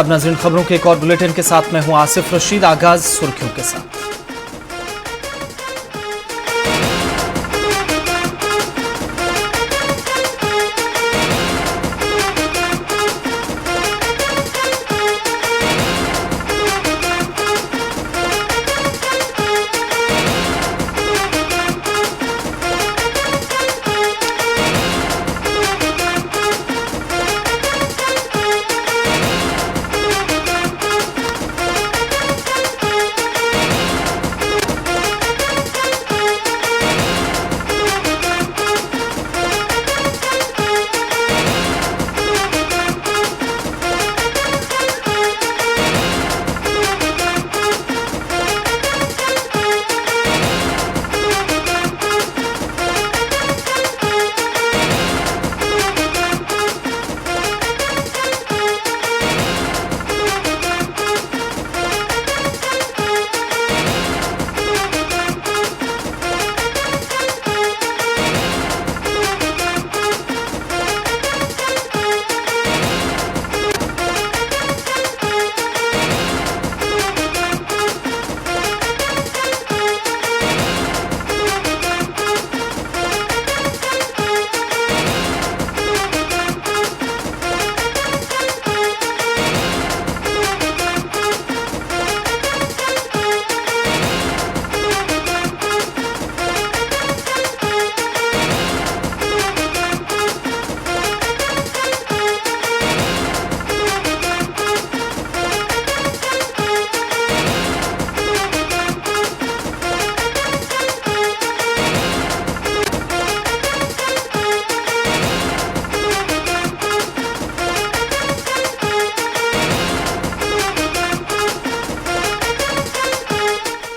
अब नाज़रीन खबरों के एक और बुलेटिन के साथ मैं हूं आसिफ रशीद। आगाज सुर्खियों के साथ।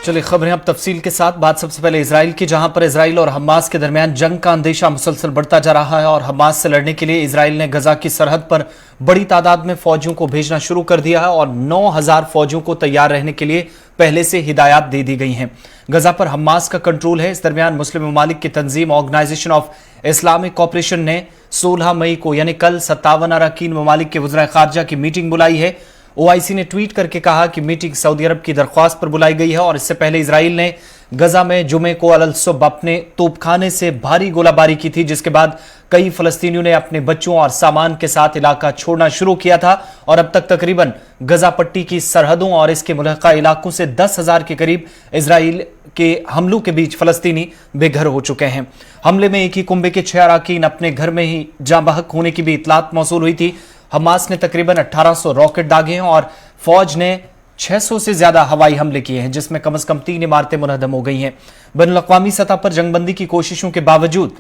चलिए खबरें अब तफसील के साथ। बात सबसे पहले इजराइल की, जहां पर इजराइल और हमास के दरमियान जंग का अंदेशा मुसलसल बढ़ता जा रहा है और हमास से लड़ने के लिए इजराइल ने गजा की सरहद पर बड़ी तादाद में फौजियों को भेजना शुरू कर दिया है और 9,000 फौजियों को तैयार रहने के लिए पहले से हिदायत दे दी गई हैं। गजा पर हमास का कंट्रोल है। इस दरमियान मुस्लिम ममालिक की तंजीम ऑर्गेनाइजेशन ऑफ इस्लामिक कॉपरेशन ने 16 मई को यानी कल 57 अरकान ममालिक के वज़ीर खारजा की मीटिंग बुलाई है। ओआईसी ने ट्वीट करके कहा कि मीटिंग सऊदी अरब की दरख्वास्त पर बुलाई गई है और इससे पहले इजराइल ने गजा में जुमे को अल-सुब अपने तोपखाने से भारी गोलाबारी की थी, जिसके बाद कई फलस्तीनियों ने अपने बच्चों और सामान के साथ इलाका छोड़ना शुरू किया था और अब तक तकरीबन गजा पट्टी की सरहदों और इसके मुल्हका इलाकों से 10,000 के करीब इजराइल के हमलों के बीच फलस्तीनी बेघर हो चुके हैं। हमले में एक ही कुंबे के 6 अरकान अपने घर में ही जाँ बहक होने की भी इतलात मौसूल हुई थी। हमास ने तकरीबन 1800 रॉकेट दागे हैं और फौज ने 600 से ज्यादा हवाई हमले किए हैं, जिसमें कम से कम 3 इमारतें मुनहदम हो गई हैं। बैनुल-अक़वामी सतह पर जंगबंदी की कोशिशों के बावजूद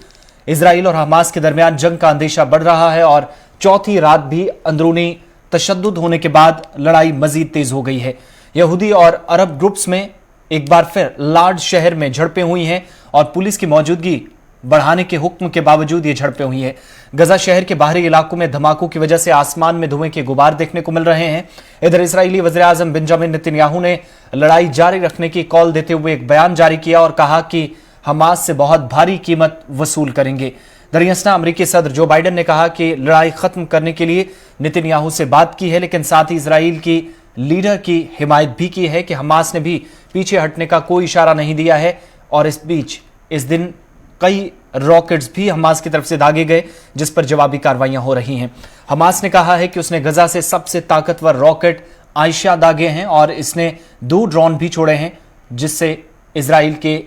इजराइल और हमास के दरमियान जंग का अंदेशा बढ़ रहा है और चौथी रात भी अंदरूनी तशद्दुद होने के बाद लड़ाई मजीद तेज हो गई है। यहूदी और अरब ग्रुप्स में एक बार फिर लार्ड शहर में झड़पें हुई हैं और पुलिस की मौजूदगी बढ़ाने के हुक्म के बावजूद ये झड़पें हुई हैं। गजा शहर के बाहरी इलाकों में धमाकों की वजह से आसमान में धुएं के गुबार देखने को मिल रहे हैं। इधर इजरायली वज़ीर आज़म बेंजामिन नेतन्याहू ने लड़ाई जारी रखने की कॉल देते हुए एक बयान जारी किया और कहा कि हमास से बहुत भारी कीमत वसूल करेंगे। दरअसल अमेरिकी सदर जो बाइडन ने कहा कि लड़ाई खत्म करने के लिए नेतन्याहू से बात की है, लेकिन साथ ही इजराइल की लीडर की हिमायत भी की है कि हमास ने भी पीछे हटने का कोई इशारा नहीं दिया है। और इस बीच इस दिन कई रॉकेट्स भी हमास की तरफ से दागे गए, जिस पर जवाबी कार्रवाइयां हो रही हैं। हमास ने कहा है कि उसने गजा से सबसे ताकतवर रॉकेट आयशा दागे हैं और इसने 2 ड्रोन भी छोड़े हैं, जिससे इजराइल के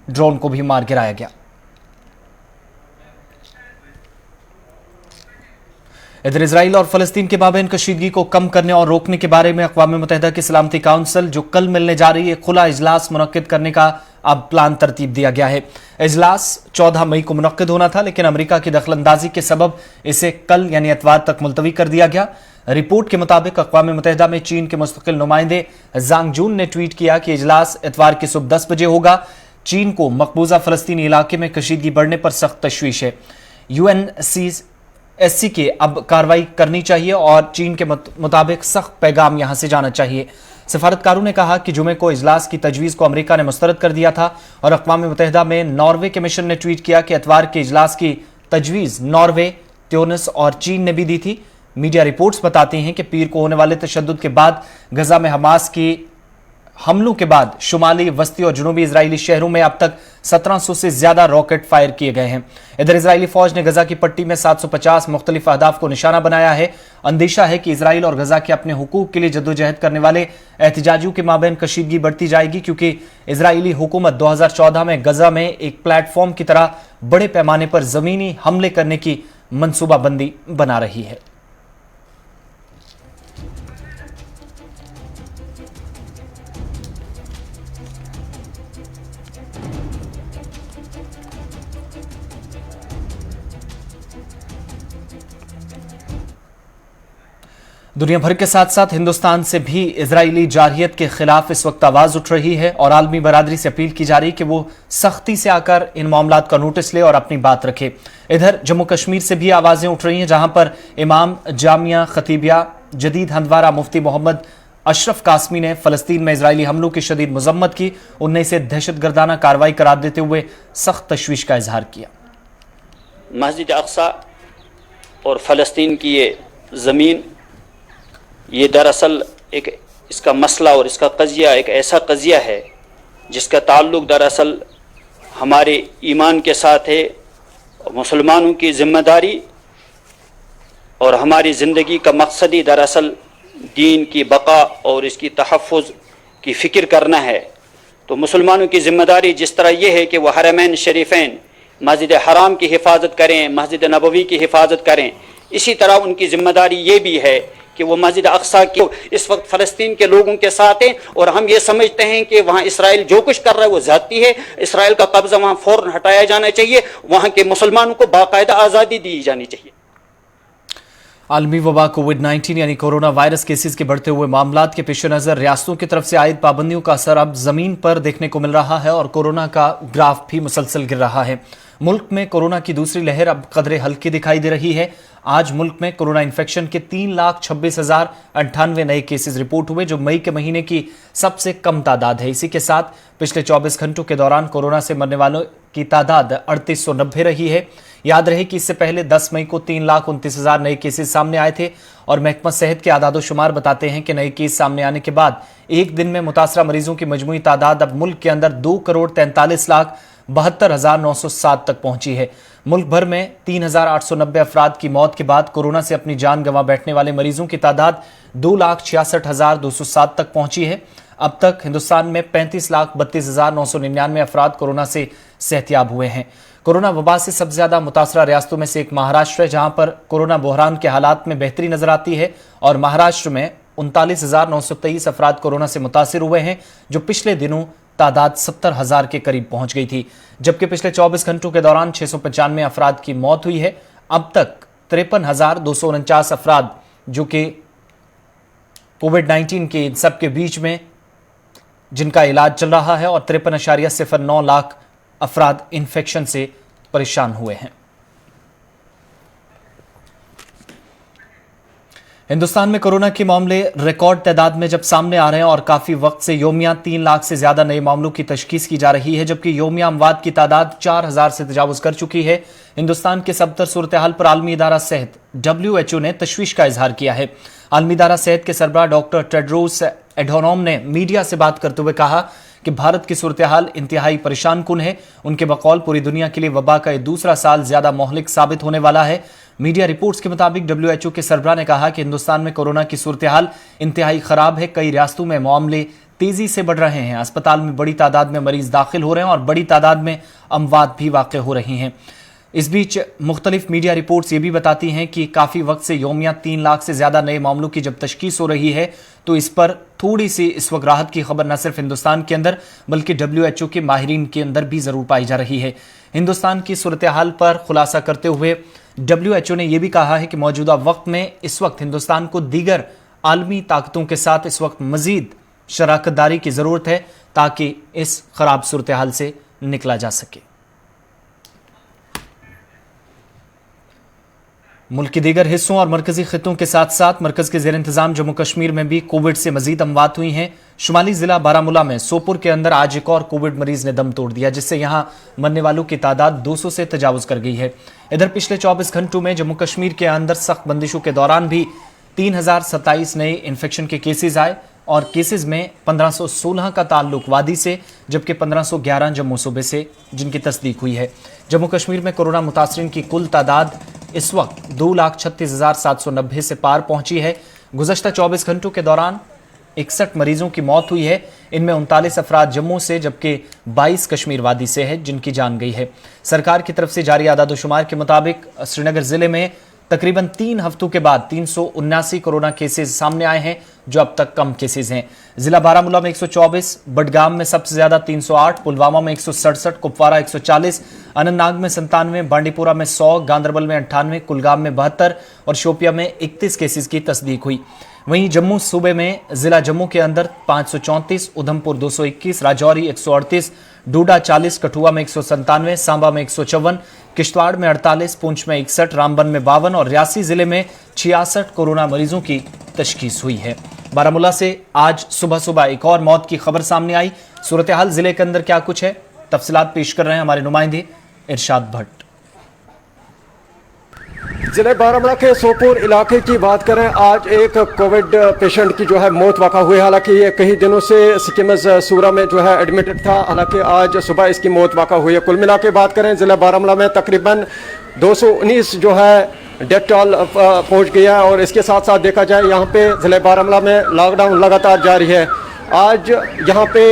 ड्रोन को भी मार गिराया गया। इधर इजराइल और फलस्तीन के माबैन कशीदगी को कम करने और रोकने के बारे में अक़वाम मुत्तहिदा की सलामती काउंसिल जो कल मिलने जा रही है, खुला इजलास मुनक्किद करने का अब प्लान तरतीब दिया गया है। इजलास 14 मई को मुनक्किद होना था, लेकिन अमेरिका की दखलंदाजी के सबब इसे कल यानी इतवार तक मुलतवी कर दिया गया। रिपोर्ट के मुताबिक अक़वाम मुत्तहिदा में चीन के मुस्तकिल नुमाइंदे ज़ांग जून ने ट्वीट किया कि इजलास इतवार की सुबह 10 बजे होगा। चीन को मकबूजा फलस्तीनी इलाके में कशीदगी बढ़ने पर सख्त तशवीश है। UNSC के अब कार्रवाई करनी चाहिए और चीन के मुताबिक सख्त पैगाम यहां से जाना चाहिए। सफारतकारों ने कहा कि जुमे को इजलास की तजवीज़ को अमेरिका ने मुस्तरद कर दिया था और अक़वाम मुत्तहिदा में नॉर्वे के मिशन ने ट्वीट किया कि इतवार के इजलास की तजवीज़ नॉर्वे, ट्यूनिस और चीन ने भी दी थी। मीडिया रिपोर्ट्स बताती हैं कि पीर को होने वाले तशद्दुद के बाद गजा में हमास की हमलों के बाद शुमाली वस्ती और जुनूबी इजरायली शहरों में अब तक 1700 से ज्यादा रॉकेट फायर किए गए हैं। इधर इजरायली फौज ने गजा की पट्टी में 750 मुख्तलिफ अहदाफ को निशाना बनाया है। अंदेशा है कि इजराइल और गजा के अपने हुकूक के लिए जद्दोजहद करने वाले एहतजाजियों के माबैन कशीदगी बढ़ती जाएगी, क्योंकि इजरायली हुकूमत 2014 में गजा में एक प्लेटफॉर्म की तरह बड़े पैमाने पर जमीनी हमले करने की मंसूबाबंदी बना रही है। दुनिया भर के साथ साथ हिंदुस्तान से भी इजरायली जारहियत के खिलाफ इस वक्त आवाज उठ रही है और आलमी बरादरी से अपील की जा रही है कि वो सख्ती से आकर इन मामलात का नोटिस ले और अपनी बात रखे। इधर जम्मू कश्मीर से भी आवाजें उठ रही हैं, जहां पर इमाम जामिया खतीबिया जदीद हंदवारा मुफ्ती मोहम्मद अशरफ कासमी ने फलस्तीन में इजरायली हमलों की शदीद मजम्मत की। उनने इसे दहशतगर्दाना कार्रवाई करार देते हुए सख्त तशवीश का इजहार किया। मस्जिद अक्सा और फलस्तीन की ये ज़मीन, ये दरअसल एक इसका मसला और इसका कज़िया एक ऐसा कज़िया है जिसका ताल्लुक़ दरअसल हमारे ईमान के साथ है। मुसलमानों की ज़िम्मेदारी और हमारी ज़िंदगी का मकसद ही दरअसल दीन की बका और इसकी तहफ़्फ़ुज़ की फ़िक्र करना है। तो मुसलमानों की ज़िम्मेदारी जिस तरह ये है कि वह हरमैन शरीफ़ैन मस्जिद हराम की हिफाजत करें, मस्जिद नबवी की हिफाजत करें, इसी तरह उनकी ज़िम्मेदारी ये भी है कि वो मस्जिद अक्सा के इस वक्त फ़लस्तीन के लोगों के साथ हैं। और हम ये समझते हैं कि वहाँ इसराइल जो कुछ कर रहा है वो ज़्यादती है। इसराइल का कब्ज़ा वहाँ फ़ौरन हटाया जाना चाहिए। वहाँ के मुसलमानों को बाकायदा आज़ादी दी जानी चाहिए। आलमी वबा कोविड-19 यानी कोरोना वायरस केसेस के बढ़ते हुए मामलात के पेश नज़र रियासतों की तरफ से आयद पाबंदियों का असर अब जमीन पर देखने को मिल रहा है और कोरोना का ग्राफ भी मुसलसल गिर रहा है। मुल्क में कोरोना की दूसरी लहर अब कदरे हल्की दिखाई दे रही है। आज मुल्क में कोरोना इन्फेक्शन के 3,26,098 नए केसेस रिपोर्ट हुए, जो मई के महीने की सबसे कम तादाद है। इसी के साथ पिछले 24 घंटों के दौरान कोरोना से मरने वालों की तादाद 3890 रही है। याद रहे कि इससे पहले 10 मई को 3,29,000 नए केसेस सामने आए थे और महकमा सेहत के आदादोशुमार बताते हैं कि नए केस सामने आने के बाद एक दिन में मुतासरा मरीजों की मजमूई तादाद अब मुल्क के अंदर 2,43,72,907 तक पहुंची है। मुल्क भर में 3,890 अफराद की मौत के बाद कोरोना से अपनी जान गंवा बैठने वाले मरीजों की तादाद 2,66,207 तक पहुंची है। अब तक हिंदुस्तान में 35,32,999 अफराद कोरोना से सेहतियाब हुए हैं। कोरोना वबा से सबसे ज्यादा मुतासरा रियासतों में से एक महाराष्ट्र है, जहां पर कोरोना बहरान के हालात में बेहतरी नजर आती है और महाराष्ट्र में 39,923 अफराद कोरोना से मुतासिर हुए हैं, जो पिछले दिनों तादाद 70,000 के करीब पहुंच गई थी। जबकि पिछले 24 घंटों के दौरान 695 अफराद की मौत हुई है। अब तक 53,249 अफराद जो कि कोविड-19 के इन सब के बीच में जिनका इलाज चल रहा है और 53.09 लाख अफराद इन्फेक्शन से परेशान हुए हैं। हिंदुस्तान में कोरोना के मामले रिकॉर्ड तादाद में जब सामने आ रहे हैं और काफी वक्त से योमिया 3 लाख से ज्यादा नए मामलों की तशखीस की जा रही है, जबकि योमिया अमवात की तादाद 4,000 से तजावुज कर चुकी है। हिंदुस्तान के सबतर सूरत हाल पर आलमी इदारा सेहत WHO ने तशवीश का इजहार किया है। आलमी इदारा सेहत के सरबराह डॉक्टर टेड्रोस एडोनॉम ने मीडिया से बात करते हुए कहा कि भारत की सूरत हाल इंतहाई परेशान कुन है। उनके बकौल पूरी दुनिया के लिए वबा का यह दूसरा साल ज्यादा मोहलिक साबित होने वाला है। मीडिया रिपोर्ट्स के मुताबिक WHO के सरबराह ने कहा कि हिंदुस्तान में कोरोना की सूरत हाल इंतहाई खराब है। कई रियासतों में मामले तेजी से बढ़ रहे हैं। अस्पताल में बड़ी तादाद में मरीज दाखिल हो रहे हैं और बड़ी तादाद में अमवात भी वाक़ हो रही हैं। इस बीच मुख्तलिफ मीडिया रिपोर्ट्स ये भी बताती हैं कि काफ़ी वक्त से योमिया 3 लाख से ज़्यादा नए मामलों की जब तशखीस हो रही है, तो इस पर थोड़ी सी इस वक्त राहत की खबर न सिर्फ हिंदुस्तान के अंदर बल्कि WHO के माहिरीन के अंदर भी ज़रूर पाई जा रही है। हिंदुस्तान की सूरत हाल पर खुलासा करते हुए WHO ने यह भी कहा है कि मौजूदा वक्त में इस वक्त हिंदुस्तान को दीगर आलमी ताकतों के साथ इस वक्त मजीद शराकतदारी की ज़रूरत है ताकि इस खराब सूरत हाल से निकला जा सके। मुल्क के दीगर हिस्सों और मरकजी खित्तों के साथ साथ मरकज के जेर इंतजाम जम्मू कश्मीर में भी कोविड से मजीद अमवात हुई हैं। शुमाली जिला बारामूला में सोपुर के अंदर आज एक और कोविड मरीज ने दम तोड़ दिया, जिससे यहां मरने वालों की तादाद 200 से तजावुज कर गई है। इधर पिछले 24 घंटों में जम्मू कश्मीर के अंदर सख्त बंदिशों के दौरान भी 3027 नए इन्फेक्शन के केसेज आए और केसेज में 1516 का ताल्लुक वादी से, जबकि 1511 जम्मू सूबे से, जिनकी तस्दीक हुई है। जम्मू कश्मीर में कोरोना मुतासरीन की कुल तादाद इस वक्त 2,36,790 से पार पहुंची है। गुज़श्ता 24 घंटों के दौरान 61 मरीजों की मौत हुई है। इनमें 39 अफराद जम्मू से, जबकि 22 कश्मीर वादी से है, जिनकी जान गई है। सरकार की तरफ से जारी आदादोशुमार के मुताबिक श्रीनगर जिले में तकरीबन 3 हफ्तों के बाद 379 कोरोना केसेज सामने आए हैं, जो अब तक कम केसेज हैं। जिला बारामूला में 124, बडगाम में सबसे ज्यादा 308, पुलवामा में 167, कुपवारा 140, अनंतनाग में 97, बांडीपुरा में 100, गांदरबल में 98, कुलगाम में 72 और शोपिया में 31 केसेज की तस्दीक हुई। वहीं जम्मू सूबे में जिला जम्मू के अंदर 534, उधमपुर 221, राजौरी 138, डोडा 40, कठुआ में 197, सांबा में 154, किश्तवाड़ में 48, पुंछ में 61, रामबन में 52 और रियासी जिले में 66 कोरोना मरीजों की तशखीस हुई है। बारामूला से आज सुबह सुबह एक और मौत की खबर सामने आई। सूरत हाल जिले के अंदर क्या कुछ है, तफसीलात पेश कर रहे हैं हमारे नुमाइंदे इरशाद भट्ट। जिले बारामूला के सोपुर इलाके की बात करें, आज एक कोविड पेशेंट की जो है मौत वाक़ा हुई। हालांकि ये कई दिनों से सिक्किमस सूरा में जो है एडमिटेड था, हालांकि आज सुबह इसकी मौत वाक़ा हुई है। कुल मिला के बात करें, जिला बारामूला में तकरीबन 219 जो है डेथ टॉल पहुँच गया है। और इसके साथ साथ देखा जाए, यहाँ पे जिले बारामूला में लॉकडाउन लगातार जारी है। आज यहाँ पे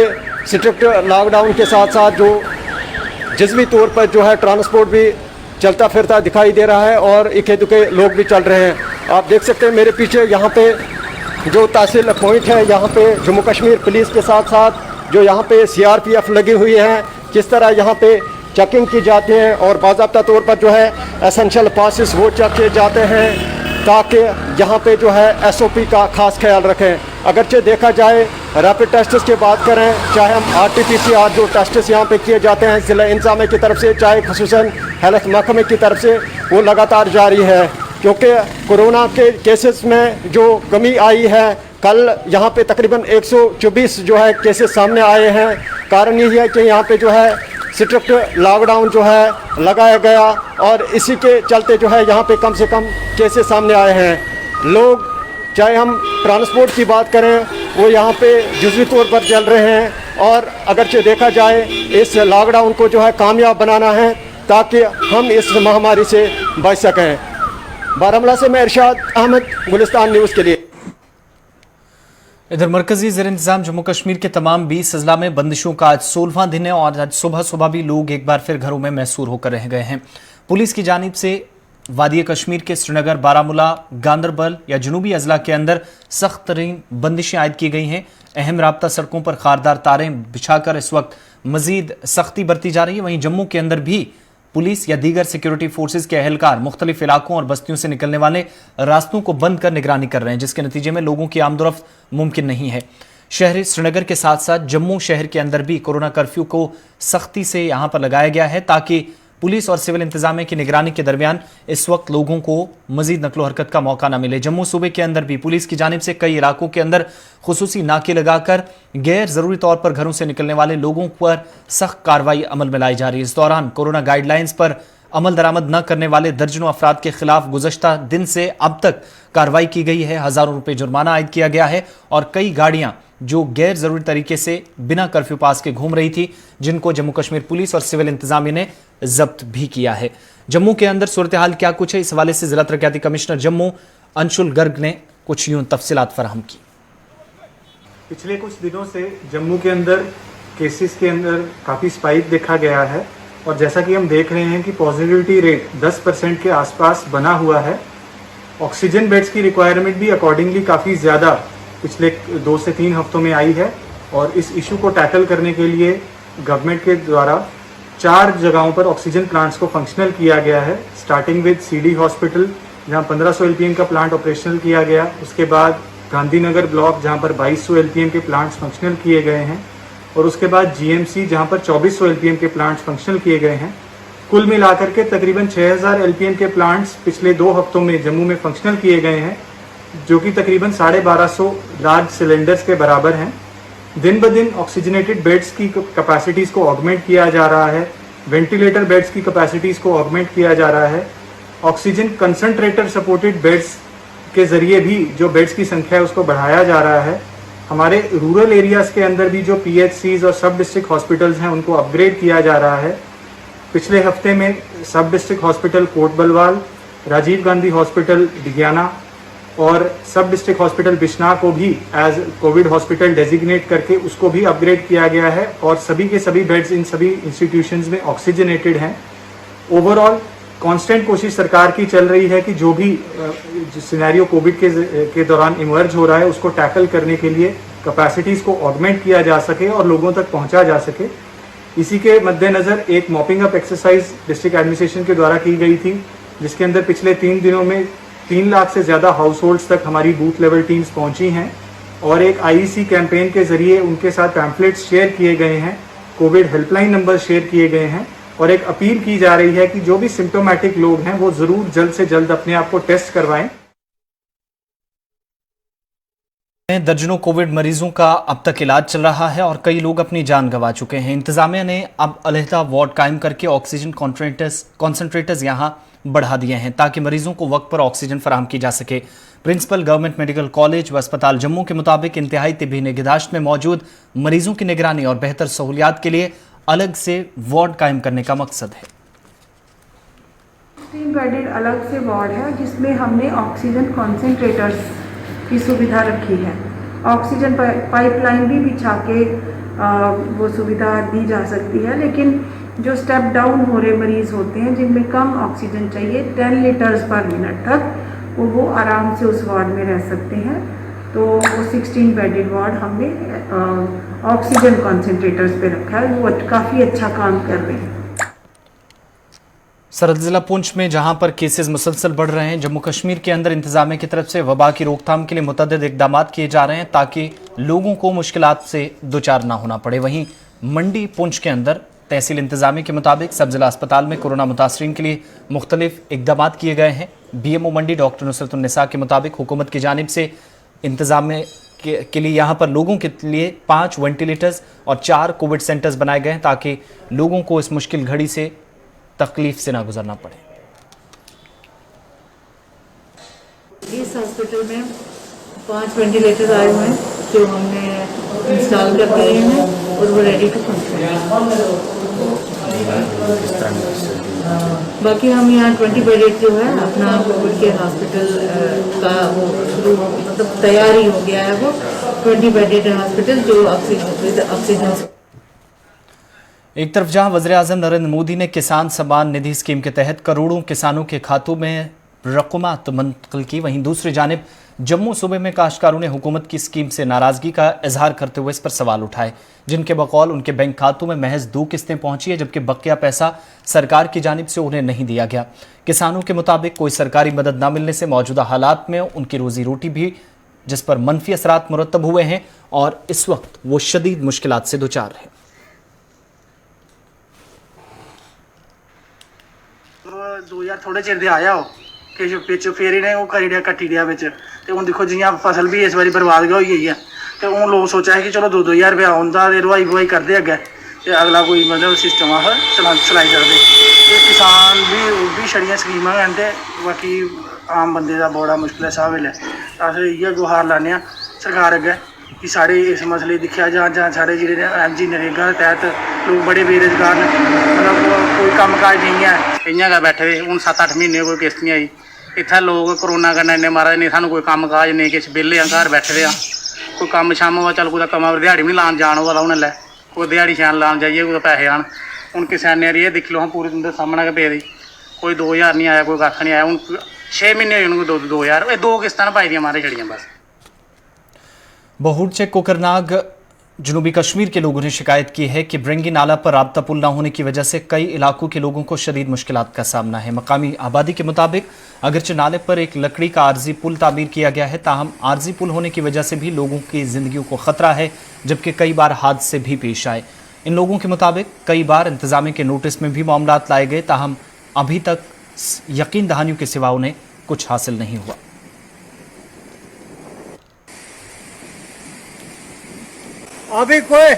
स्ट्रिक्ट लॉकडाउन के साथ साथ जो जज़वी तौर पर जो है ट्रांसपोर्ट भी चलता फिरता दिखाई दे रहा है और इक्के दुक्के लोग भी चल रहे हैं। आप देख सकते हैं मेरे पीछे यहाँ पे जो तहसील पॉइंट है, यहाँ पे जम्मू कश्मीर पुलिस के साथ साथ जो यहाँ पे CRPF लगी हुई है, किस तरह यहाँ पे चेकिंग की जाती है और बाज़ाब्ता तौर पर जो है एसेंशियल पासेस वो चेक किए जाते हैं, ताकि यहाँ पे जो है SOP का खास ख्याल रखें। अगरचे देखा जाए रैपिड टेस्ट्स की बात करें, चाहे हम RT-PCR जो टेस्ट्स यहाँ पे किए जाते हैं ज़िला इंतज़ामिया की तरफ से, चाहे खुसूसन हेल्थ महकमे की तरफ से, वो लगातार जारी है। क्योंकि कोरोना के केसेस में जो कमी आई है, कल यहाँ पे तकरीबन 124 जो है केसेस सामने आए हैं। कारण यही है कि यहाँ पे जो है स्ट्रिक्ट लॉकडाउन जो है लगाया गया और इसी के चलते जो है यहाँ पे कम से कम केसेस सामने आए हैं। लोग, चाहे हम ट्रांसपोर्ट की बात करें, वो यहाँ पे जुज़वी तौर पर चल रहे हैं। और अगरचे देखा जाए, इस लॉकडाउन को जो है कामयाब बनाना है ताकि हम इस महामारी से बच सकें। बारामूला से मैं इरशाद अहमद, गुलिस्तान न्यूज़ के लिए। इधर मरकजी ज़ेर इंतजाम जम्मू कश्मीर के तमाम 20 अजला में बंदिशों का आज 16वां दिन है और आज सुबह सुबह भी लोग एक बार फिर घरों में मैसूर होकर रह गए हैं। पुलिस की जानिब से वादी कश्मीर के श्रीनगर, बारामूला, गांदरबल या जनूबी अजला के अंदर सख्त तरीन बंदिशें आयद की गई हैं। अहम राब्ता सड़कों पर खारदार तारें बिछाकर इस वक्त मजीद सख्ती बरती जा रही है। वहीं जम्मू के अंदर भी पुलिस या दीगर सिक्योरिटी फोर्सेज के अहलकार मुख्तलिफ इलाकों और बस्तियों से निकलने वाले रास्तों को बंद कर निगरानी कर रहे हैं, जिसके नतीजे में लोगों की आमदोरफ्त मुमकिन नहीं है। शहर श्रीनगर के साथ साथ जम्मू शहर के अंदर भी कोरोना कर्फ्यू को सख्ती से यहां पर लगाया गया है, ताकि पुलिस और सिविल इंतजामिया की निगरानी के दरमियान इस वक्त लोगों को मजीद नकलो हरकत का मौका न मिले। जम्मू सूबे के अंदर भी पुलिस की जानिब से कई इलाकों के अंदर खुसूसी नाके लगाकर गैर जरूरी तौर पर घरों से निकलने वाले लोगों पर सख्त कार्रवाई अमल में लाई जा रही है। इस दौरान कोरोना गाइडलाइंस पर अमल दरामद न करने वाले दर्जनों अफराद के खिलाफ गुज़श्ता दिन से अब तक कार्रवाई की गई है। हजारों रुपए जुर्माना आयद किया गया है और कई गाड़ियां जो गैर जरूरी तरीके से बिना कर्फ्यू पास के घूम रही थी, जिनको जम्मू कश्मीर पुलिस और सिविल इंतजामिया ने जब्त भी किया है। जम्मू के अंदर सूरत हाल क्या कुछ है, इस हवाले से जिला तरक्याती कमिश्नर जम्मू अंशुल गर्ग ने कुछ यूं तफसीलात फराहम की। पिछले कुछ दिनों से जम्मू के अंदर केसेस के अंदर काफ़ी स्पाइक देखा गया है और जैसा कि हम देख रहे हैं कि पॉजिटिविटी रेट 10% के आसपास बना हुआ है। ऑक्सीजन बेड्स की रिक्वायरमेंट भी अकॉर्डिंगली काफ़ी ज़्यादा पिछले 2 से 3 हफ्तों में आई है और इस इशू को टैकल करने के लिए गवर्नमेंट के द्वारा 4 जगहों पर ऑक्सीजन प्लांट्स को फंक्शनल किया गया है। स्टार्टिंग विद CD हॉस्पिटल, जहां 1500 LPM का प्लांट ऑपरेशनल किया गया। उसके बाद गांधीनगर ब्लॉक, जहां पर 2200 LPM के प्लांट्स फंक्शनल किए गए हैं और उसके बाद GMC, जहां पर 2400 LPM के प्लांट्स फंक्शनल किए गए हैं। कुल मिलाकर के तकरीबन 6000 एलपीएम के प्लांट्स पिछले 2 हफ्तों में जम्मू में फंक्शनल किए गए हैं, जो कि तकरीबन 1250 लार्ज सिलेंडर्स के बराबर हैं। दिन ब दिन ऑक्सीजनेटेड बेड्स की कैपेसिटीज़ को ऑगमेंट किया जा रहा है, वेंटिलेटर बेड्स की कैपेसिटीज़ को ऑगमेंट किया जा रहा है, ऑक्सीजन कंसंट्रेटर सपोर्टेड बेड्स के ज़रिए भी जो बेड्स की संख्या है उसको बढ़ाया जा रहा है। हमारे रूरल एरियाज़ के अंदर भी जो पीएचसीज और सब डिस्ट्रिक्ट हॉस्पिटल्स हैं उनको अपग्रेड किया जा रहा है। पिछले हफ्ते में sub district hospital Kot Balwal, Rajiv Gandhi hospital Digiana और सब डिस्ट्रिक्ट हॉस्पिटल बिश्नाह को भी एज कोविड हॉस्पिटल डेजिग्नेट करके उसको भी अपग्रेड किया गया है और सभी के सभी बेड्स इन सभी इंस्टीट्यूशंस में ऑक्सीजनेटेड हैं। ओवरऑल कांस्टेंट कोशिश सरकार की चल रही है कि जो भी सिनेरियो कोविड के दौरान इमर्ज हो रहा है उसको टैकल करने के लिए कैपेसिटीज़ को ऑगमेंट किया जा सके और लोगों तक पहुंचा जा सके। इसी के मद्देनज़र एक mopping up exercise district administration के द्वारा की गई थी, जिसके अंदर पिछले 3 दिनों में 3 लाख से ज़्यादा हाउस होल्ड्स तक हमारी बूथ लेवल टीम्स पहुंची हैं और एक आईईसी कैंपेन के जरिए उनके साथ पैम्फलेट्स शेयर किए गए हैं, कोविड हेल्पलाइन नंबर शेयर किए गए हैं और एक अपील की जा रही है कि जो भी सिम्टोमेटिक लोग हैं वो ज़रूर जल्द से जल्द अपने आप को टेस्ट करवाएं। दर्जनों कोविड मरीजों का अब तक इलाज चल रहा है और कई लोग अपनी जान गंवा चुके हैं। इंतजामिया ने अब अलहदा वार्ड कायम करके ऑक्सीजन कॉन्सेंट्रेटर्स यहां बढ़ा दिए हैं ताकि मरीजों को वक्त पर ऑक्सीजन फराहम की जा सके। प्रिंसिपल गवर्नमेंट मेडिकल कॉलेज व अस्पताल जम्मू के मुताबिक इंतहाई तिब्बी निगहदाश्त में मौजूद मरीजों की निगरानी और बेहतर सहूलियात के लिए अलग से वार्ड कायम करने का मकसद है। 3 बेडेड अलग से वार्ड है जिसमें हमने ऑक्सीजन कॉन्सेंट्रेटर्स की सुविधा रखी है। ऑक्सीजन पाइपलाइन भी बिछा के वो सुविधा दी जा सकती है, लेकिन जो स्टेप डाउन हो रहे मरीज़ होते हैं जिनमें कम ऑक्सीजन चाहिए 10 लीटर्स पर मिनट तक वो आराम से उस वार्ड में रह सकते हैं। तो वो 16 बेडेड वार्ड हमने ऑक्सीजन कॉन्सेंट्रेटर्स पे रखा है, वो काफ़ी अच्छा काम कर रहे हैं। सरहद जिला पुंछ में जहां पर केसेस मुसलसल बढ़ रहे हैं, जम्मू कश्मीर के अंदर इंतजामिया की तरफ से वबा की रोकथाम के लिए मुतअद्दिद इकदाम किए जा रहे हैं ताकि लोगों को मुश्किलात से दुचार ना होना पड़े। वहीं मंडी पुंछ के अंदर तहसील इंतजामिया के मुताबिक सब जिला अस्पताल में कोरोना मुतासरीन के लिए मुख्तलिफ इकदाम किए गए हैं। BMO मंडी डॉक्टर नुसरतुन्निसा के मुताबिक हुकूमत की जानिब से इंतजामिया के लिए यहाँ पर लोगों के लिए 5 वेंटिलेटर्स और 4 कोविड सेंटर्स बनाए गए हैं ताकि लोगों को इस मुश्किल घड़ी से तकलीफ से ना गुजरना पड़े। इस हॉस्पिटल में 5 वेंटिलेटर आए हुए हैं जो हमने इंस्टॉल कर दिए हैं और वो रेडी टू फंक्शन। बाकी हम यहाँ 20 बेडेड जो है अपना कोविड केयर हॉस्पिटल का वो शुरू मतलब तैयारी हो गया है। वो 20 बेडेड हॉस्पिटल जो ऑक्सीजन। एक तरफ जहां वज़ीर-ए-आज़म नरेंद्र मोदी ने किसान सम्मान निधि स्कीम के तहत करोड़ों किसानों के खातों में रकमात मुंतकिल की, वहीं दूसरी जानिब जम्मू सूबे में काश्तकारों ने हुकूमत की स्कीम से नाराजगी का इजहार करते हुए इस पर सवाल उठाए, जिनके बकौल उनके बैंक खातों में महज 2 किस्तें पहुंची है जबकि बकिया पैसा सरकार की जानिब से उन्हें नहीं दिया गया। किसानों के मुताबिक कोई सरकारी मदद न मिलने से मौजूदा हालात में उनकी रोजी रोटी भी जिस पर मनफी असरात मुरतब हुए हैं और इस वक्त वो शदीद मुश्किलात से दुचार है। दो यार थोड़े चिर दे आया हो कि पिच फेर इन्हें वो करी दिया कट्टी दिया बिच ते हुण देखो जियां फसल भी इस बारी बर्बाद गई होई है ते हुण लोग सोचा है कि चलो 2-2 हज़ार रुपया आउंदा ते रुआई बुआई करदे अग्गे ते अगला कोई मतलब सिस्टम आ चलाई सकदे। ते किसान भी छड़ियां स्कीमां हैन ते बाकी आम बंदे दा बड़ा मुश्किल है साह वेल्ले। अस इ'यै गुहार लाने आ सरकार अग्गे कि साढ़े इस मसले दिक्खेआ जां साढ़े जेह्ड़े MG नरेगा दे तैह्त लोग बड़े बेरोजगार ने, मतलब कोई कम्म काज नहीं है, इ'यां गै बैठे दे। हूँ 7-8 महीने कोई किस्त नहीं आई। इत्थै लोग कोरोना कन्नै इन्ने महाराज नहीं सानूं कोई कम्म काज नहीं किश बेह्ले आं घर बैठे दे आं। कोई कम्म शम्म होऐ चल कुदै कम्मा पर ध्याड़ी भी लान जान होऐ हून ऐल्लै कोई ध्याड़ी शैन लान जाइए कुदै पैसे आन। हूँ किसानें दी एह् दिक्खी लो हां पूरी तुं'दे सामनै गै पेदी, कोई 2 हज़ार नहीं आया, कोई कक्ख नहीं आया। हूँ 6 महीने होए उ'नें 2 हज़ार, एह् 2 किस्तां पाई दियां मारे छड़ियां बस। बहुड़चे कोकरनाग जनूबी कश्मीर के लोगों ने शिकायत की है कि ब्रिंगी नाला पर राब्ता पुल न होने की वजह से कई इलाकों के लोगों को शदीद मुश्किलात का सामना है। मकामी आबादी के मुताबिक अगरचे नाले पर एक लकड़ी का आर्जी पुल तामीर किया गया है, ताहम आर्जी पुल होने की वजह से भी लोगों की जिंदगियों को खतरा है, जबकि कई बार हादसे भी पेश आए। इन लोगों के मुताबिक कई बार इंतजामिया के नोटिस में भी मामलात लाए गए, ताहम अभी तक यकीन दहानियों के सिवा उन्हें कुछ हासिल नहीं हुआ। अभी कोई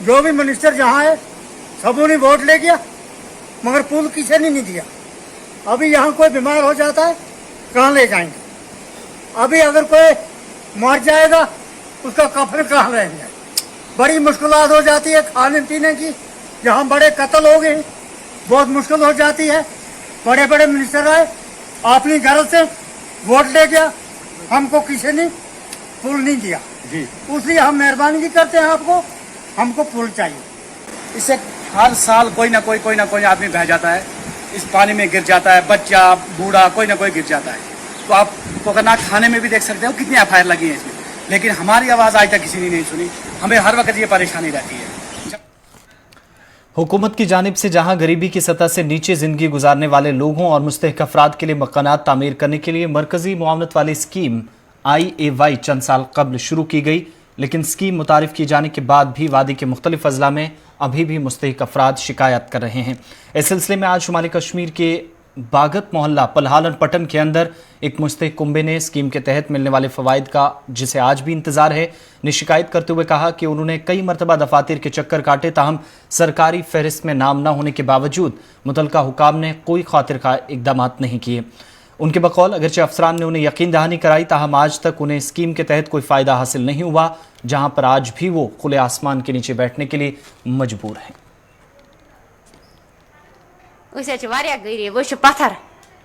जो भी मिनिस्टर जहाँ है सबों ने वोट ले गया, मगर पुल किसी ने नहीं दिया। अभी यहाँ कोई बीमार हो जाता है, कहाँ ले जाएंगे? अभी अगर कोई मर जाएगा, उसका कफन कहाँ रहेंगे? बड़ी मुश्किलात हो जाती है खाने पीने की। यहाँ बड़े कत्ल हो गए, बहुत मुश्किल हो जाती है। बड़े बड़े मिनिस्टर आए, अपनी घर से वोट ले गया, हमको किसी ने पुल नहीं दिया जी। उसलिए हम मेहरबानी करते हैं आपको, हमको पुल चाहिए। इससे हर साल कोई ना कोई आदमी बह जाता है, इस पानी में गिर जाता है, बच्चा बूढ़ा कोई ना कोई गिर जाता है। तो आप कोकरनाग थाने में भी देख सकते हो कितनी एफआईआर लगी है इसमें, लेकिन हमारी आवाज़ आज तक किसी ने नहीं सुनी। हमें हर वक्त ये परेशानी रहती है। हुकूमत की जानिब से जहां गरीबी की सतह से नीचे जिंदगी गुजारने वाले लोगों और मुस्तहिक अफराद के लिए मकानात तामीर करने के लिए मरकजी मुआवनत वाली स्कीम IAY चंद साल कबल शुरू की गई, लेकिन स्कीम मुतारिफ किए जाने के बाद भी वादी के मुख्तलिफ अजला में अभी भी मुस्तहिक अफराद शिकायत कर रहे हैं। इस सिलसिले में आज शुमाली कश्मीर के बागत मोहल्ला पलहालन पटन के अंदर एक मुस्तहिक कुंबे ने स्कीम के तहत मिलने वाले फ़वाइद का, जिसे आज भी इंतजार है, ने शिकायत करते हुए कहा कि उन्होंने कई मरतबा दफातर के चक्कर काटे, ताहम सरकारी फहरिस्त में नाम न होने के बावजूद मुतलका हुकाम ने कोई खातिर खा इकदाम नहीं किए। उनके बकौल अगरचे अफसरान ने उन्हें यकीन दहानी कराई, ताहम आज तक उन्हें स्कीम के तहत कोई फ़ायदा हासिल नहीं हुआ, जहां पर आज भी वो खुले आसमान के नीचे बैठने के लिए मजबूर हैं। गरीब पत्थर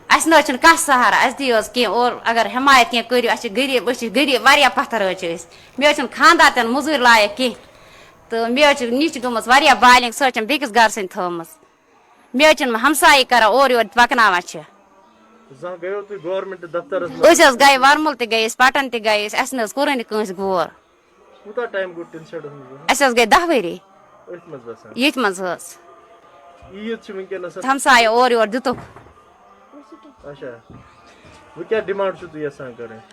अस न सहारा अस दियो और अगर हिमायत करो गरीब गरीब वारिया पत्थर मे खानदार तन मजूर लायक कह तो मे नीच गमस बालिंग सो बेकिस घर सन थम मे हमसाई कर और योर पकना गए वरमुल गए पटन गए अस कोर कंस गोर अस गए 10 वरी ये हमसाय और योर दुतुक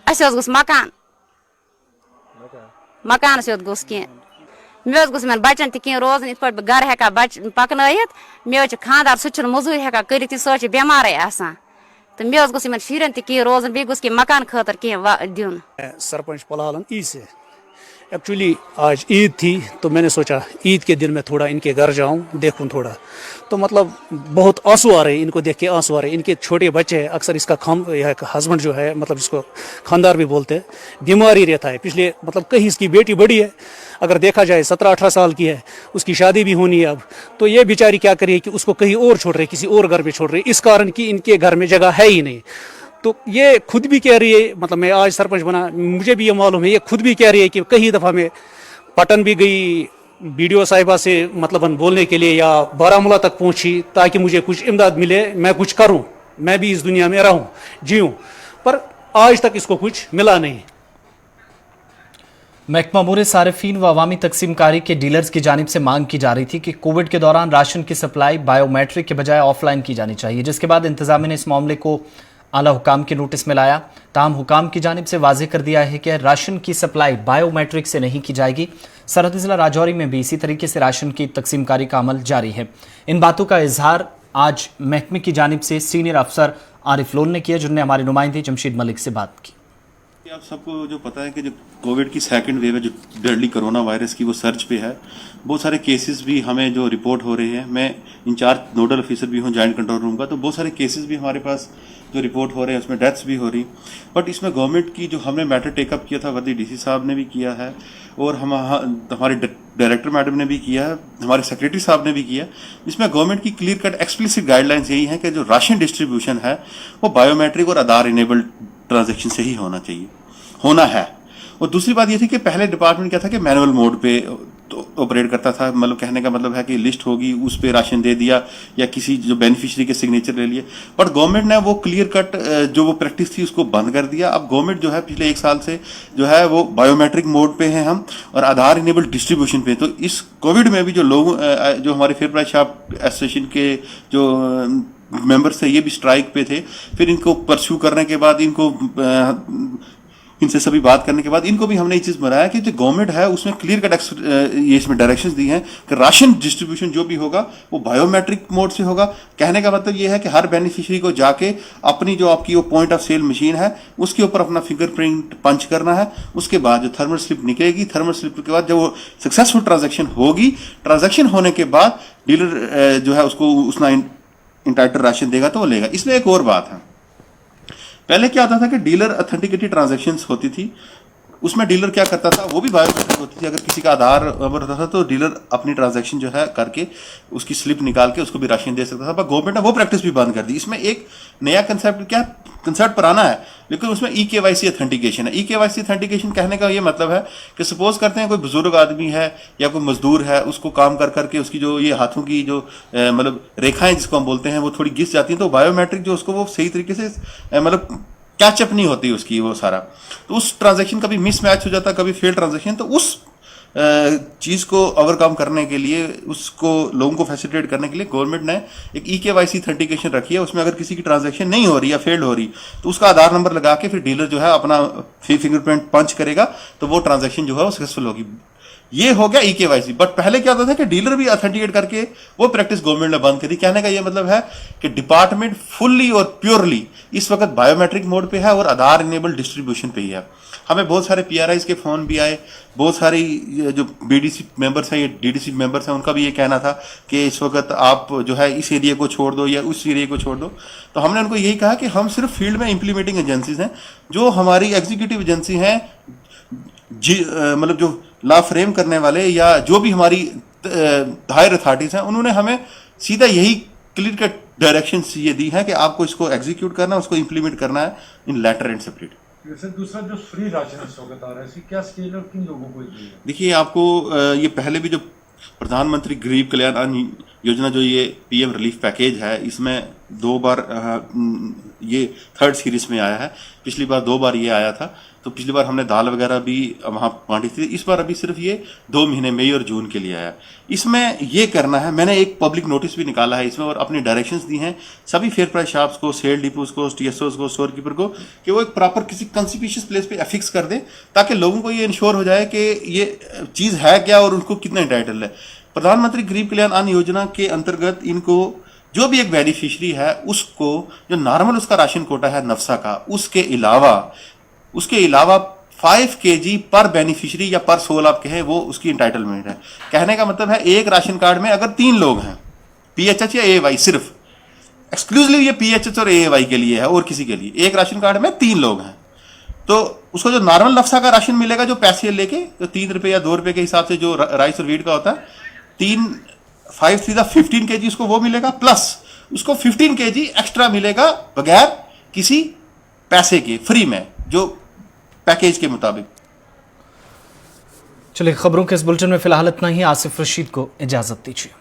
अस मकान मकान गोस कह मे गोस बच्चन तह रोजन इत पे घर हेका बच पकन मे खानदार सह मजूर हेका कर सह बेमार आसान तो मे गोस शुरन तह रोजन बे गोस मकान खतर कह दिन। सरपंच पलहालन ई से एक्चुअली आज ईद थी, तो मैंने सोचा ईद के दिन मैं थोड़ा इनके घर जाऊं, देखूं थोड़ा। तो मतलब बहुत आंसू आ रहे हैं, इनको देख के आंसू आ रहे हैं। इनके छोटे बच्चे हैं, अक्सर इसका हस्बैंड जो है, मतलब जिसको खानदार भी बोलते हैं, बीमारी रहता है। पिछले मतलब कहीं इसकी बेटी बड़ी है, अगर देखा जाए 17-18 साल की है, उसकी शादी भी होनी है अब। तो ये बेचारी क्या करिए कि उसको कहीं और छोड़ रहे, किसी और घर में छोड़ रहे, इस कारण कि इनके घर में जगह है ही नहीं। तो ये खुद भी कह रही है, मतलब मैं आज सरपंच बना, मुझे भी ये मालूम है, ये खुद भी कह रही है कि कई दफ़ा मैं पटन भी गई BDO साहिबा से मतलब बोलने के लिए, या बारामूला तक पहुंची ताकि मुझे कुछ इमदाद मिले, मैं कुछ करूं, मैं भी इस दुनिया में रहूं, जीऊं, पर आज तक इसको कुछ मिला नहीं। महकमा अमूर सारिफीन व अवामी तकसीमकारी के डीलर्स की जानिब से मांग की जा रही थी कि कोविड के दौरान राशन की सप्लाई बायोमेट्रिक के बजाय ऑफलाइन की जानी चाहिए, जिसके बाद इंतजामिया ने इस मामले को आला हुकाम के नोटिस में लाया। ताहम हुकाम की जानिब से वाजे कर दिया है कि राशन की सप्लाई बायोमेट्रिक से नहीं की जाएगी। सरहदी जिला राजौरी में भी इसी तरीके से राशन की तकसीमकारी का अमल जारी है। इन बातों का इजहार आज महकमे की जानिब से सीनियर अफसर आरिफ लोन ने किया, जिन्होंने हमारे नुमाइंदे जमशीद मलिक से बात की। आप सबको जो पता है कि जो कोविड की सेकंड वेव है, जो डेडली कोरोना वायरस की, वो सर्च पे है। बहुत सारे केसेस भी हमें जो रिपोर्ट हो रहे हैं, मैं इंचार्ज नोडल ऑफिसर भी हूँ जॉइंट कंट्रोल रूम का, तो बहुत सारे केसेस भी हमारे पास जो रिपोर्ट हो रहे हैं, उसमें डेथ्स भी हो रही। बट इसमें गवर्नमेंट की जो हमने मैटर टेकअप किया था, वर्दी DC साहब ने भी किया है, और हमारे डायरेक्टर मैडम ने भी किया है, हमारे सेक्रेटरी साहब ने भी किया। इसमें गवर्नमेंट की क्लियर कट एक्सप्लिसिट गाइडलाइंस यही है कि जो राशन डिस्ट्रीब्यूशन है वो बायोमेट्रिक और आधार इनेबल्ड ट्रांजेक्शन से ही होना है। और दूसरी बात ये थी कि पहले डिपार्टमेंट क्या था कि मैनुअल मोड पे ऑपरेट करता था, मतलब कहने का मतलब है कि लिस्ट होगी, उस पे राशन दे दिया या किसी जो बेनिफिशियरी के सिग्नेचर ले लिए। बट गवर्नमेंट ने वो क्लियर कट जो वो प्रैक्टिस थी उसको बंद कर दिया। अब गवर्नमेंट जो है पिछले 1 साल से जो है वो बायोमेट्रिक मोड पे हैं हम, और आधार इनेबल्ड डिस्ट्रीब्यूशन पे। तो इस कोविड में भी जो लोग जो हमारे फेयर प्राइस शॉप एसोसिएशन के जो मेंबर्स थे, ये भी स्ट्राइक पे थे। फिर इनको परस्यू करने के बाद इनको इनसे सभी बात करने के बाद इनको भी हमने ये चीज बनाया कि जो गवर्नमेंट है उसमें क्लियर कट ये इसमें डायरेक्शंस दी हैं कि राशन डिस्ट्रीब्यूशन जो भी होगा वो बायोमेट्रिक मोड से होगा। कहने का मतलब ये है कि हर बेनिफिशियरी को जाके अपनी जो आपकी वो पॉइंट ऑफ सेल मशीन है उसके ऊपर अपना फिंगरप्रिंट पंच करना है। उसके बाद जो थर्मल स्लिप निकलेगी, थर्मल स्लिप के बाद जब वो सक्सेसफुल ट्रांजेक्शन होगी, ट्रांजेक्शन होने के बाद डीलर जो है उसको उसना इंटाइटल राशन देगा तो वो लेगा। इसमें एक और बात है, पहले क्या होता था कि डीलर ऑथेंटिकेटेड ट्रांजैक्शंस होती थी, उसमें डीलर क्या करता था, वो भी बायोमेट्रिक होती थी। अगर किसी का आधार नंबर होता था तो डीलर अपनी ट्रांजैक्शन जो है करके उसकी स्लिप निकाल के उसको भी राशन दे सकता था, पर गवर्नमेंट ने वो प्रैक्टिस भी बंद कर दी। इसमें एक नया कंसेप्ट, क्या कंसेप्ट पुराना है लेकिन उसमें ई-केवाईसी ऑथेंटिकेशन है। ई-केवाईसी ऑथेंटिकेशन कहने का ये मतलब है कि सपोज करते हैं कोई बुजुर्ग आदमी है या कोई मजदूर है, उसको काम कर करके उसकी जो ये हाथों की जो मतलब रेखाएं जिसको हम बोलते हैं वो थोड़ी घिस जाती हैं, तो बायोमेट्रिक जो उसको वो सही तरीके से मतलब कैचअप नहीं होती उसकी वो सारा, तो उस ट्रांजैक्शन कभी मिसमैच हो जाता, कभी फेल ट्रांजैक्शन। तो उस चीज को ओवरकम करने के लिए, उसको लोगों को फैसिलिटेट करने के लिए गवर्नमेंट ने एक ई-केवाईसी ऑथेंटिकेशन रखी है। उसमें अगर किसी की ट्रांजैक्शन नहीं हो रही या फेल्ड हो रही तो उसका आधार नंबर लगा के फिर डीलर जो है अपना फिंगरप्रिंट पंच करेगा तो वो ट्रांजैक्शन जो है वो सक्सेसफुल होगी। ये हो गया ई-केवाईसी। बट पहले क्या होता था कि डीलर भी ऑथेंटिकेट करके, वो प्रैक्टिस गवर्नमेंट ने बंद करी। कहने का ये मतलब है कि डिपार्टमेंट फुल्ली और प्योरली इस वक्त बायोमेट्रिक मोड पे है और आधार इनेबल डिस्ट्रीब्यूशन पे ही है। हमें बहुत सारे पीआरआईज के फोन भी आए, बहुत सारी जो बीडीसी मेंबर्स हैं या डीडीसी मेंबर्स हैं उनका भी ये कहना था कि इस वक्त आप जो है इस एरिया को छोड़ दो या उस एरिया को छोड़ दो। तो हमने उनको यही कहा कि हम सिर्फ फील्ड में इंप्लीमेंटिंग एजेंसीज हैं, जो हमारी एग्जीक्यूटिव एजेंसी हैं, मतलब जो लॉ फ्रेम करने वाले या जो भी हमारी हायर अथॉरिटीज हैं, उन्होंने हमें सीधा यही क्लियर कट डायरेक्शंस ये दी है कि आपको इसको एग्जीक्यूट करना, उसको इंप्लीमेंट करना है इन लेटर एंड सेपरेट। दूसरा जो फ्री राशन स्वागत आ रहा है, इसकी क्या स्केल और किन लोगों को दी है? देखिए, आपको ये पहले भी जो प्रधानमंत्री गरीब कल्याण अन्न योजना जो ये पीएम रिलीफ पैकेज है, इसमें 2 बार ये 3rd सीरीज में आया है। पिछली बार 2 बार ये आया था, तो पिछली बार हमने दाल वगैरह भी वहाँ बांटी थी। इस बार अभी सिर्फ ये 2 महीने मई और जून के लिए आया। इसमें ये करना है, मैंने एक पब्लिक नोटिस भी निकाला है इसमें और अपनी डायरेक्शंस दी हैं सभी फेयर प्राइस शॉप्स को, सेल डिपोज को, टीएसओज को, स्टोर कीपर को, कि वो एक प्रॉपर किसी कंसिपिशियस प्लेस पे अफिक्स कर दे, ताकि लोगों को ये इंश्योर हो जाए कि ये चीज़ है क्या और उनको कितना इंटाइटल है। प्रधानमंत्री गरीब कल्याण अन्न योजना के अंतर्गत इनको जो भी एक बेनिफिशियरी है उसको जो नॉर्मल उसका राशन कोटा है नफसा का, उसके अलावा 5 kg पर बेनिफिशियरी या पर सोल आप कहें, वो उसकी इंटाइटलमेंट है। कहने का मतलब है एक राशन कार्ड में अगर 3 लोग हैं, पीएचएच या एएवाई, सिर्फ एक्सक्लूसिवली ये पीएचएच और एएवाई के लिए है और किसी के लिए, एक राशन कार्ड में 3 लोग हैं, तो उसको जो नॉर्मल नफसा का राशन मिलेगा, जो पैसे लेके जो 3 रुपए या 2 रुपए के हिसाब से जो राइस और वीट का होता है, 5 3 15 kg उसको वो मिलेगा, प्लस उसको 15 kg एक्स्ट्रा मिलेगा बगैर किसी पैसे के, फ्री में, जो पैकेज के मुताबिक। चलिए, खबरों के इस बुलेटिन में फिलहाल इतना ही। आसिफ रशीद को इजाजत दीजिए।